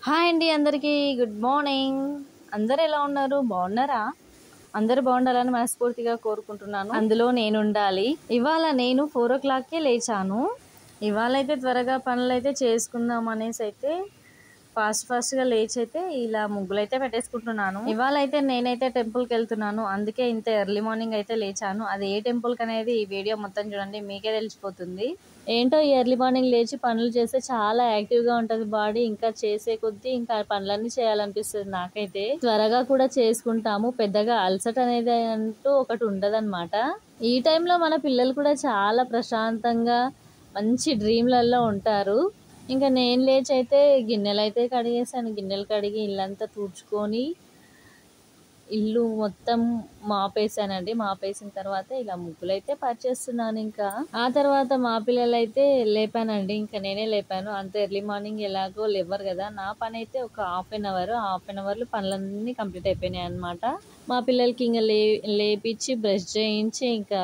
Hi అండి అందరికీ good morning. అందరు ఎలా ఉన్నారు? బాగున్నారా? అందరు బాగుండాలని మనస్ఫూర్తిగా కోరుకుంటున్నాను. అందులో నేను ఉండాలి. ఇవాళ నేను 4 o'clockకే లేచాను. ఇవాళ అయితే త్వరగా పనులు అయితే చేసుకుందాం అనేసి అయితే ఫాస్ట్గా లేచి అయితే ఇలా ముగ్గులు అయితే పెట్టేసుకుంటున్నాను. ఇవాళ అయితే నేనైతే టెంపుల్కి వెళ్తున్నాను. అందుకే ఇంత ఎర్లీ మార్నింగ్ అయితే లేచాను. అది ఏ టెంపుల్కి అనేది ఈ వీడియో మొత్తం చూడండి, మీకే తెలిసిపోతుంది. ఏంటో ఈ ఎర్లీ మార్నింగ్ లేచి పనులు చేస్తే చాలా యాక్టివ్గా ఉంటుంది బాడీ. ఇంకా చేసే కొద్దీ ఇంకా పనులన్నీ చేయాలనిపిస్తుంది. నాకైతే త్వరగా కూడా చేసుకుంటాము. పెద్దగా అలసట అనేది అంటూ ఒకటి ఉండదన్నమాట. ఈ టైంలో మన పిల్లలు కూడా చాలా ప్రశాంతంగా మంచి డ్రీమ్లలో ఉంటారు. ఇంకా నేను లేచి అయితే గిన్నెలు అయితే కడిగేసాను. గిన్నెలు కడిగి ఇల్లంతా తుడుచుకొని ఇల్లు మొత్తం మాపేసానండి. మాపేసిన తర్వాత ఇలా ముగ్గులు అయితే పరిచేస్తున్నాను. ఇంకా ఆ తర్వాత మా పిల్లలు అయితే లేపానండి. ఇంకా నేనే లేపాను. అంత ఎర్లీ మార్నింగ్ ఎలాగో లేవరు కదా. నా పని అయితే ఒక హాఫ్ అన్ అవర్లో పనులన్నీ కంప్లీట్ అయిపోయినాయి అనమాట. మా పిల్లలకి ఇంకా లేపించి బ్రష్ చేయించి ఇంకా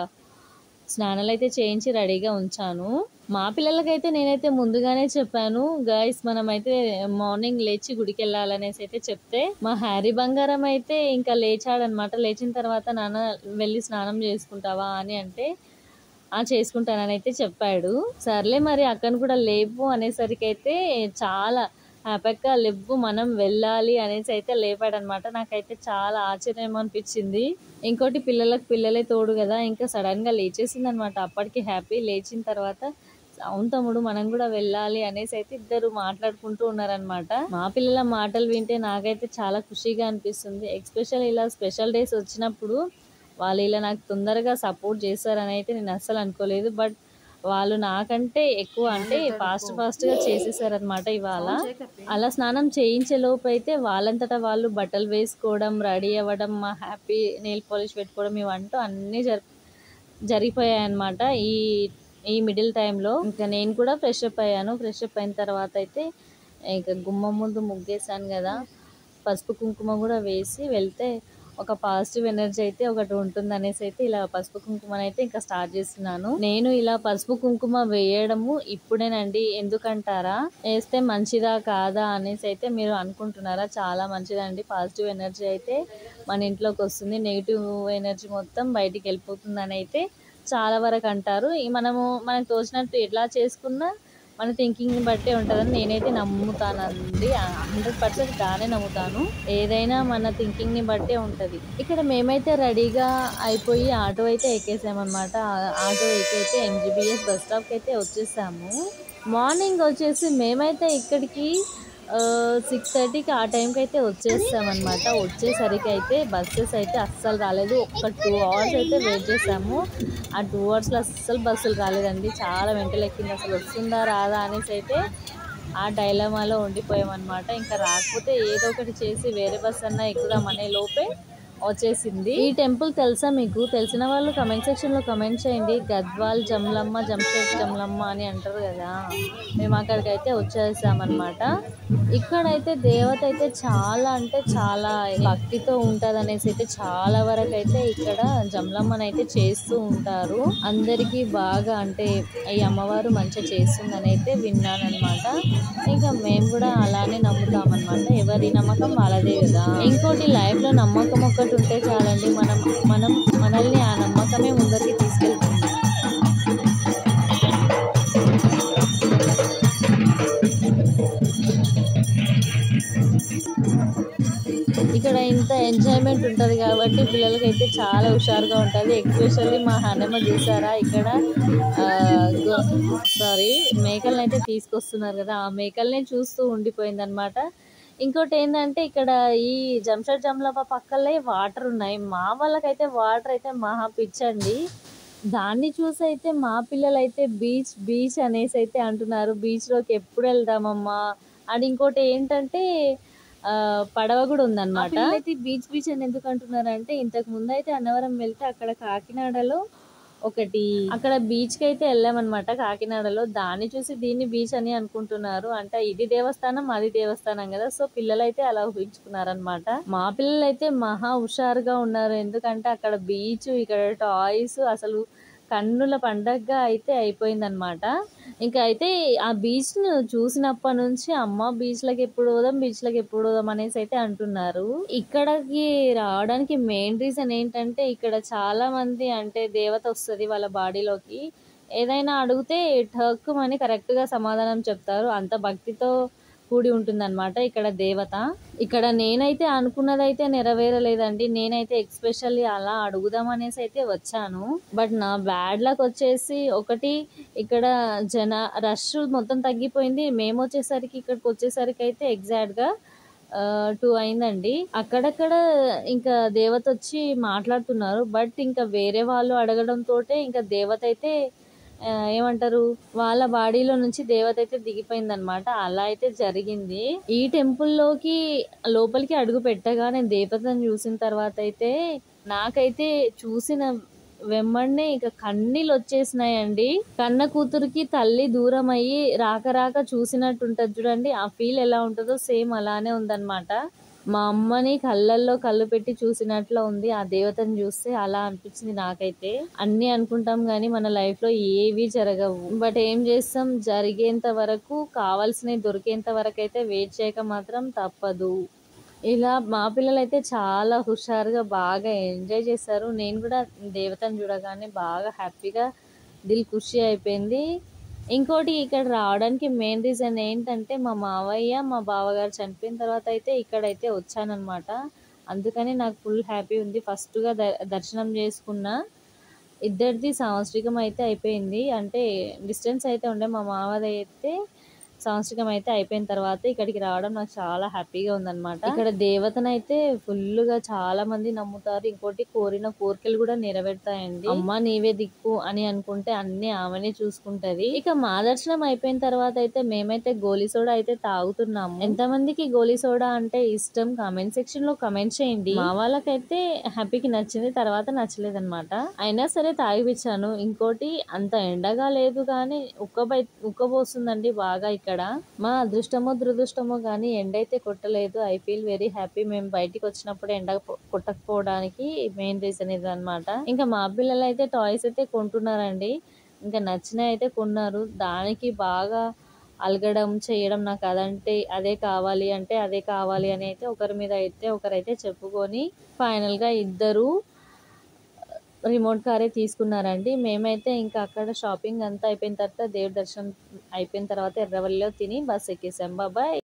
స్నానాలు అయితే చేయించి రెడీగా ఉంచాను. మా పిల్లలకైతే నేనైతే ముందుగానే చెప్పాను, గైస్ మనమైతే మార్నింగ్ లేచి గుడికి వెళ్ళాలనేసి అయితే చెప్తే మా హ్యారీ బంగారం అయితే ఇంకా లేచాడనమాట. లేచిన తర్వాత నాన్న వెళ్ళి స్నానం చేసుకుంటావా అని అంటే చేసుకుంటానని అయితే చెప్పాడు. సర్లే మరి అక్కను కూడా లేపు అనేసరికి అయితే చాలా హ్యాపీగా లేవు మనం వెళ్ళాలి అనేసి అయితే లేపాడనమాట. నాకైతే చాలా ఆశ్చర్యం అనిపించింది. ఇంకోటి పిల్లలకు పిల్లలే తోడు కదా, ఇంకా సడన్గా లేచేసింది అనమాట. అప్పటికి హ్యాపీ. లేచిన తర్వాత అవును తమ్ముడు మనం కూడా వెళ్ళాలి అనేసి అయితే ఇద్దరు మాట్లాడుకుంటూ ఉన్నారనమాట. మా పిల్లల మాటలు వింటే నాకైతే చాలా ఖుషిగా అనిపిస్తుంది. ఎస్పెషల్ ఇలా స్పెషల్ డేస్ వచ్చినప్పుడు వాళ్ళు ఇలా నాకు తొందరగా సపోర్ట్ చేస్తారని అయితే నేను అస్సలు అనుకోలేదు. బట్ వాళ్ళు నాకంటే ఎక్కువ అంటే ఫాస్ట్గా చేసేసారనమాట. ఇవాళ అలా స్నానం చేయించే లోపు అయితే వాళ్ళంతటా వాళ్ళు బట్టలు వేసుకోవడం, రెడీ అవ్వడం, మా హ్యాపీ నెయిల్ పాలిష్ పెట్టుకోవడం ఇవంటూ అన్నీ జరిగిపోయాయి అనమాట. ఈ మిడిల్ టైంలో ఇంకా నేను కూడా ఫ్రెష్ అప్ అయ్యాను. ఫ్రెష్ అప్ అయిన తర్వాత అయితే ఇంకా గుమ్మం ముందు ముగ్గేసాను కదా, పసుపు కుంకుమ కూడా వేసి వెళ్తే ఒక పాజిటివ్ ఎనర్జీ అయితే ఒకటి ఉంటుంది అనేసి అయితే ఇలా పసుపు కుంకుమని అయితే ఇంకా స్టార్ట్ చేస్తున్నాను. నేను ఇలా పసుపు కుంకుమ వేయడము ఇప్పుడేనండి. ఎందుకంటారా? వేస్తే మంచిదా కాదా అనేసి అయితే మీరు అనుకుంటున్నారా? చాలా మంచిదండి. పాజిటివ్ ఎనర్జీ అయితే మన ఇంట్లోకి వస్తుంది. నెగిటివ్ ఎనర్జీ మొత్తం బయటికి వెళ్ళిపోతుందని అయితే చాలా వరకు అంటారు. మనకు తోచినట్టు ఎట్లా చేసుకున్నా మన థింకింగ్ని బట్టే ఉంటుందని నేనైతే నమ్ముతానండి. 100% దానే నమ్ముతాను. ఏదైనా మన థింకింగ్ని బట్టే ఉంటుంది. ఇక్కడ మేమైతే రెడీగా అయిపోయి ఆటో అయితే ఎక్కేసామన్నమాట. ఆటో ఎక్కైతే MGBS బస్ స్టాప్కి అయితే వచ్చేసాము. మార్నింగ్ వచ్చేసి మేమైతే ఇక్కడికి 6:30కి ఆ టైంకి అయితే వచ్చేసామన్నమాట. వచ్చేసరికి అయితే బస్సెస్ అయితే అస్సలు రాలేదు. ఒక 2 hours అయితే వెయిట్ చేసాము. ఆ 2 hours అస్సలు బస్సులు రాలేదండి. చాలా వెంటలు ఎక్కింది. అసలు వస్తుందా రాదా అనేసి అయితే ఆ డైలమాలో ఉండిపోయామన్నమాట. ఇంకా రాకపోతే ఏదో ఒకటి చేసి వేరే బస్ అన్నా ఎక్కుదామనే లోపే వచ్చేసింది. ఈ టెంపుల్ తెలుసా మీకు? తెలిసిన వాళ్ళు కమెంట్ సెక్షన్లో కమెంట్ చేయండి. గద్వాల్ జమలమ్మ, జంషెడ్ జమలమ్మ అని అంటారు కదా, మేము అక్కడికి అయితే వచ్చేసామన్నమాట. ఇక్కడైతే దేవత అయితే చాలా అంటే చాలా భక్తితో ఉంటుంది అనేసి అయితే చాలా వరకు అయితే ఇక్కడ జమలమ్మని అయితే చేస్తూ ఉంటారు. అందరికీ బాగా అంటే ఈ అమ్మవారు మంచిగా చేస్తుందని అయితే విన్నానమాట. ఇంకా మేము కూడా అలానే నమ్ముతామన్నమాట. ఎవరి నమ్మకం వాళ్ళదే కదా. ఇంకోటి లైఫ్ లో నమ్మకం ఒక్కటి ఉంటే చాలండి. మనల్ని ఆ నమ్మకమే ముందరికి తీసుకెళ్తుంది. ఇక్కడ ఇంత ఎంజాయ్మెంట్ ఉంటుంది కాబట్టి పిల్లలకైతే చాలా హుషారుగా ఉంటుంది. ఎస్పెషల్లీ మా హనమ్మ చూసారా, ఇక్కడ మేకల్ని అయితే తీసుకొస్తున్నారు కదా, ఆ మేకల్ని చూస్తూ ఉండిపోయింది అనమాట. ఇంకోటి ఏంటంటే ఇక్కడ ఈ జంషెడ్ జమలమ్మ పక్కలే వాటర్ ఉన్నాయి. మా వాళ్ళకైతే వాటర్ అయితే మహా పిచ్చండి. దాన్ని చూసి అయితే మా పిల్లలు అయితే బీచ్ బీచ్ అనేసి అయితే అంటున్నారు. బీచ్లోకి ఎప్పుడు వెళ్దామమ్మా అని. ఇంకోటి ఏంటంటే పడవ కూడా ఉందన్నమాట. అయితే బీచ్ అని ఎందుకు అంటున్నారంటే, ఇంతకు ముందు అయితే అన్నవరం వెళ్తే అక్కడ కాకినాడలో అక్కడ బీచ్కి అయితే వెళ్ళామన్నమాట. కాకినాడలో దాన్ని చూసి దీన్ని బీచ్ అని అనుకుంటున్నారు. అంటే ఇది దేవస్థానం అది దేవస్థానం కదా, సో పిల్లలు అయితే అలా ఊహించుకున్నారనమాట. మా పిల్లలు అయితే మహా హుషారుగా ఉన్నారు. ఎందుకంటే అక్కడ బీచ్, ఇక్కడ టాయ్స్, అసలు కన్నుల పండగగా అయితే అయిపోయిందనమాట. ఇంకా అయితే ఆ బీచ్‌ను చూసినప్పటి నుంచి అమ్మ బీచ్‌లకి ఎప్పుడు పోదాం అనేసి అయితే అంటున్నారు. ఇక్కడికి రావడానికి మెయిన్ రీజన్ ఏంటంటే ఇక్కడ చాలా మంది అంటే దేవత వస్తది వాళ్ళ బాడీలోకి. ఏదైనా అడిగితే ఠక్కుమని కరెక్ట్‌గా సమాధానం చెప్తారు. అంత భక్తితో కూడి ఉంటుందన్నమాట ఇక్కడ దేవత. ఇక్కడ నేనైతే అనుకున్నదైతే నెరవేరలేదండి. నేనైతే ఎక్స్‌పెషల్లీ అలా అడుగుదాం అనేసి అయితే వచ్చాను. బట్ నా బ్యాడ్ లక్ వచ్చేసి ఒకటి ఇక్కడ జన రష్ మొత్తం తగ్గిపోయింది. మేమొచ్చేసరికి ఇక్కడికొచ్చేసరికయితే ఎగ్జాక్ట్‌గా 2 అయిందండి. అక్కడక్కడ ఇంకా దేవతొచ్చి మాట్లాడుతున్నారు. బట్ ఇంకా వేరే వాళ్ళు అడగడంతోటే ఇంకా దేవతైతే ఏమంటారు వాళ్ళ బాడీలో నుంచి దేవత అయితే దిగిపోయిందనమాట. అలా అయితే జరిగింది. ఈ టెంపుల్‌లోకి లోపలికి అడుగు పెట్టగానే దేవతను చూసిన తర్వాత అయితే నాకైతే చూసిన వెంబడనే ఇక కన్నీళ్ళొచ్చేసినాయండి. కన్న కూతురికి తల్లి దూరం అయ్యి రాక రాక చూసినట్టు ఉంటది చూడండి. ఆ ఫీల్ ఎలా ఉంటదో సేమ్ అలానే ఉందన్నమాట. మా అమ్మని కళ్ళల్లో కళ్ళు పెట్టి చూసినట్లు ఉంది. ఆ దేవతను చూస్తే అలా అనిపించింది నాకైతే. అన్నీ అనుకుంటాం గానీ మన లైఫ్‌లో ఏవి జరగవు. బట్ ఏం చేస్తాం జరిగేంత వరకు కావాల్సినవి దొరికేంత వరకైతే వెయిట్ చేయక మాత్రం తప్పదు. ఇలా మా పిల్లలైతే చాలా హుషారుగా బాగా ఎంజాయ్ చేశారు. నేను కూడా దేవతను చూడగానే బాగా హ్యాపీగా దిల్ ఖుషి అయిపోయింది. ఇంకోటి ఇక్కడ రావడానికి మెయిన్ రీజన్ ఏంటంటే మా మావయ్య, మా బావగారు చనిపోయిన తర్వాత అయితే ఇక్కడైతే వచ్చాననమాట. అందుకని నాకు ఫుల్ హ్యాపీ ఉంది. ఫస్ట్‌గా దర్శనం చేసుకున్నా. ఇద్దరిది సంవత్సరికం అయితే అయిపోయింది. అంటే డిస్టెన్స్ అయితే ఉండే మా మావదైతే సంవత్సరికం అయితే అయిపోయిన తర్వాత ఇక్కడికి రావడం నాకు చాలా హ్యాపీగా ఉందన్నమాట. ఇక్కడ దేవతనైతే ఫుల్‌గా చాలా మంది నమ్ముతారు. ఇంకోటి కోరిన కోరికలు కూడా నెరవేరుతాయండి. అమ్మ నీవే దిక్కు అని అనుకుంటే అన్నీ ఆమెనే చూసుకుంటది. ఇక మా దర్శనం అయిపోయిన తర్వాత అయితే మేమైతే గోలీ సోడా అయితే తాగుతున్నాము. ఎంతమందికి గోలీ సోడా అంటే ఇష్టం కామెంట్ సెక్షన్ లో కామెంట్ చేయండి. మా వాళ్ళకైతే హ్యాపీకి నచ్చింది, తర్వాత నచ్చలేదన్నమాట. అయినా సరే తాగిపించాను. ఇంకోటి అంత ఎండగా లేదు కానీ ఉక్కబోస్తుందండి బాగా ఇక్కడ. మా అదృష్టమో దురదృష్టమో కానీ ఎండ అయితే కొట్టలేదు. I feel very happy. మేము బయటికి వచ్చినప్పుడు ఎండ కొట్టకపోవడానికి మెయిన్ రీజన్ ఇదన్నమాట. ఇంకా మా పిల్లలు అయితే టాయ్స్ అయితే కొంటున్నారండి. ఇంకా నచ్చినవి అయితే కొన్నారు. దానికి బాగా అలగడం చేయడం నాకు అదంటే అదే కావాలి అంటే అదే కావాలి అని అయితే ఒకరి మీద అయితే ఒకరైతే చెప్పుకొని ఫైనల్గా ఇద్దరు రిమోట్ కారే తీసుకున్నారండి. మేమైతే ఇంకా అక్కడ షాపింగ్ అంతా అయిపోయిన తర్వాత దేవుడి దర్శనం అయిపోయిన తర్వాత ఎర్రవల్లిలో తిని బస్ ఎక్కేసాం. బాయ్.